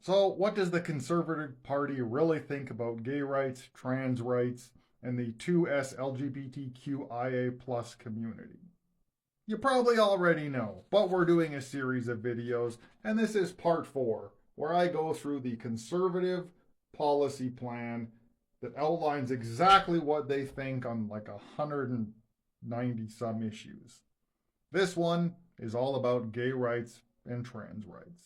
So, what does the Conservative Party really think about gay rights, trans rights, and the 2S LGBTQIA plus community? You probably already know, but we're doing a series of videos, and this is part 4, where I go through the conservative policy plan that outlines exactly what they think on like 190 some issues. This one is all about gay rights and trans rights.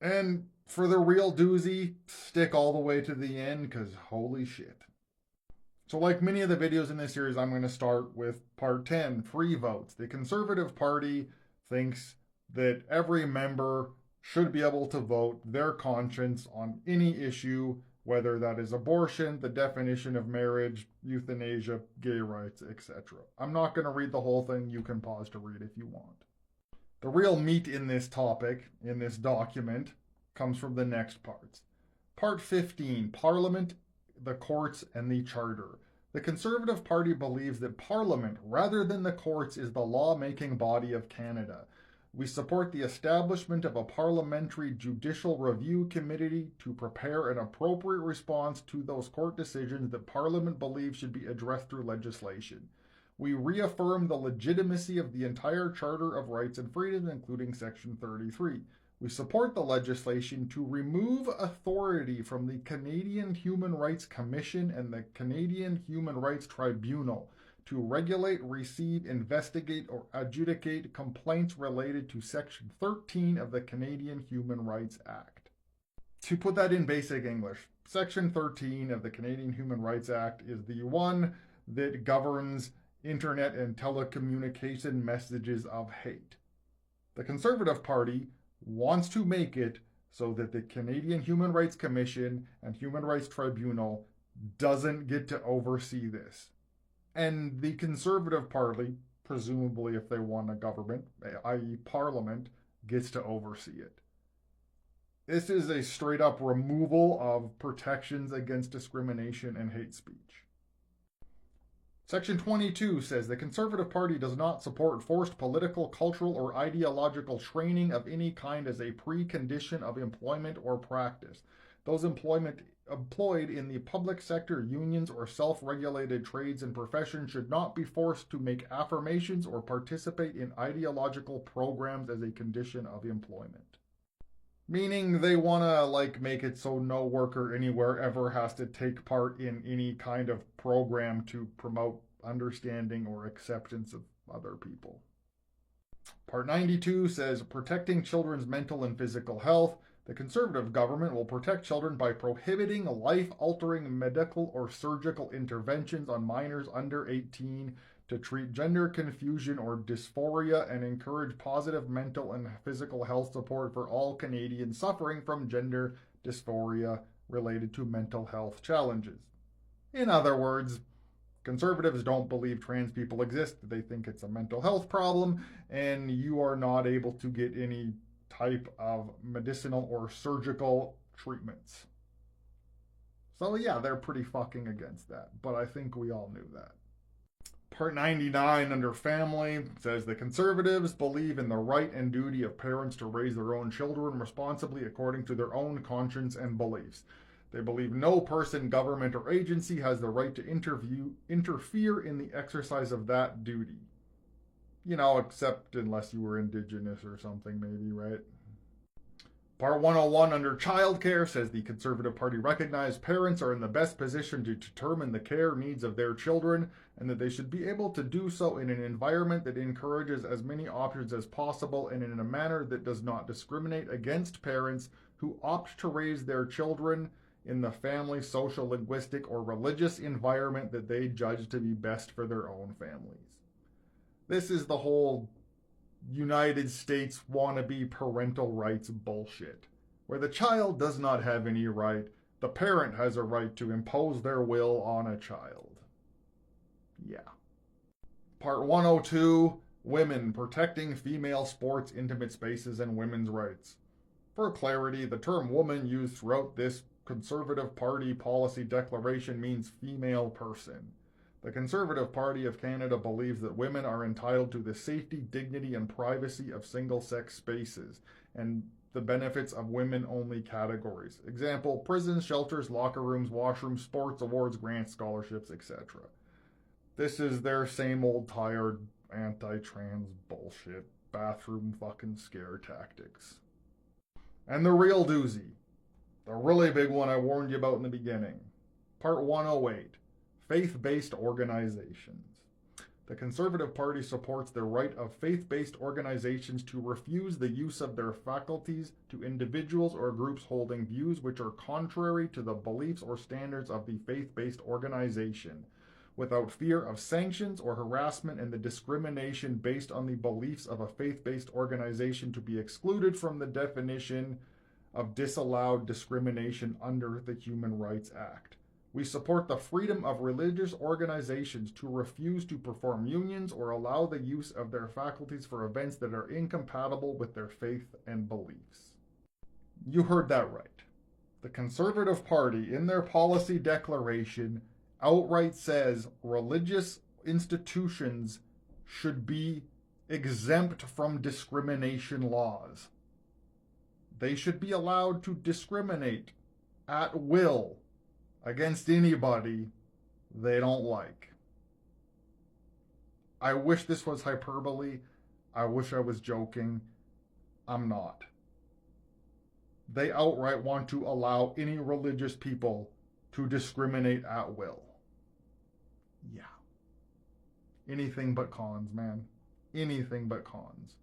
And for the real doozy, stick all the way to the end, because holy shit. So, like many of the videos in this series, I'm going to start with part 10, free votes. The Conservative Party thinks that every member should be able to vote their conscience on any issue, whether that is abortion, the definition of marriage, euthanasia, gay rights, etc. I'm not going to read the whole thing. You can pause to read if you want. The real meat in this topic, in this document, comes from the next parts. Part 15, Parliament, the Courts, and the Charter. The Conservative Party believes that Parliament, rather than the courts, is the law-making body of Canada. We support the establishment of a parliamentary judicial review committee to prepare an appropriate response to those court decisions that Parliament believes should be addressed through legislation. We reaffirm the legitimacy of the entire Charter of Rights and Freedoms, including Section 33. We support the legislation to remove authority from the Canadian Human Rights Commission and the Canadian Human Rights Tribunal to regulate, receive, investigate, or adjudicate complaints related to Section 13 of the Canadian Human Rights Act. To put that in basic English, Section 13 of the Canadian Human Rights Act is the one that governs internet and telecommunication messages of hate. The Conservative Party wants to make it so that the Canadian Human Rights Commission and Human Rights Tribunal doesn't get to oversee this. And the Conservative Party, presumably if they want a government, i.e. Parliament, gets to oversee it. This is a straight up removal of protections against discrimination and hate speech. Section 22 says the Conservative Party does not support forced political, cultural, or ideological training of any kind as a precondition of employment or practice. Those employed in the public sector, unions, or self-regulated trades and professions should not be forced to make affirmations or participate in ideological programs as a condition of employment. Meaning they want to make it so no worker anywhere ever has to take part in any kind of program to promote understanding or acceptance of other people. Part 92 says protecting children's mental and physical health. The Conservative government will protect children by prohibiting life-altering medical or surgical interventions on minors under 18 to treat gender confusion or dysphoria and encourage positive mental and physical health support for all Canadians suffering from gender dysphoria related to mental health challenges. In other words, Conservatives don't believe trans people exist. They think it's a mental health problem, and you are not able to get any type of medicinal or surgical treatments. So yeah, they're pretty fucking against that, but I think we all knew that. Part 99 under family says the Conservatives believe in the right and duty of parents to raise their own children responsibly according to their own conscience and beliefs. They believe no person, government, or agency has the right to interfere in the exercise of that duty. Except unless you were Indigenous or something maybe, right? Part 101 under childcare says the Conservative Party recognizes parents are in the best position to determine the care needs of their children and that they should be able to do so in an environment that encourages as many options as possible and in a manner that does not discriminate against parents who opt to raise their children in the family, social, linguistic, or religious environment that they judge to be best for their own families. This is the whole United States wannabe parental rights bullshit, where the child does not have any right, the parent has a right to impose their will on a child. Yeah. Part 102, women, protecting female sports, intimate spaces, and women's rights. For clarity, the term woman used throughout this Conservative Party policy declaration means female person. The Conservative Party of Canada believes that women are entitled to the safety, dignity, and privacy of single-sex spaces, and the benefits of women-only categories. Example, prisons, shelters, locker rooms, washrooms, sports, awards, grants, scholarships, etc. This is their same old tired anti-trans bullshit, bathroom fucking scare tactics. And the real doozy, the really big one I warned you about in the beginning. Part 108, faith-based organizations. The Conservative Party supports the right of faith-based organizations to refuse the use of their faculties to individuals or groups holding views which are contrary to the beliefs or standards of the faith-based organization, without fear of sanctions or harassment and the discrimination based on the beliefs of a faith-based organization to be excluded from the definition of disallowed discrimination under the Human Rights Act. We support the freedom of religious organizations to refuse to perform unions or allow the use of their faculties for events that are incompatible with their faith and beliefs. You heard that right. The Conservative Party, in their policy declaration, outright says religious institutions should be exempt from discrimination laws. They should be allowed to discriminate at will against anybody they don't like. I wish this was hyperbole. I wish I was joking. I'm not. They outright want to allow any religious people to discriminate at will. Yeah. Anything but cons, man. Anything but cons.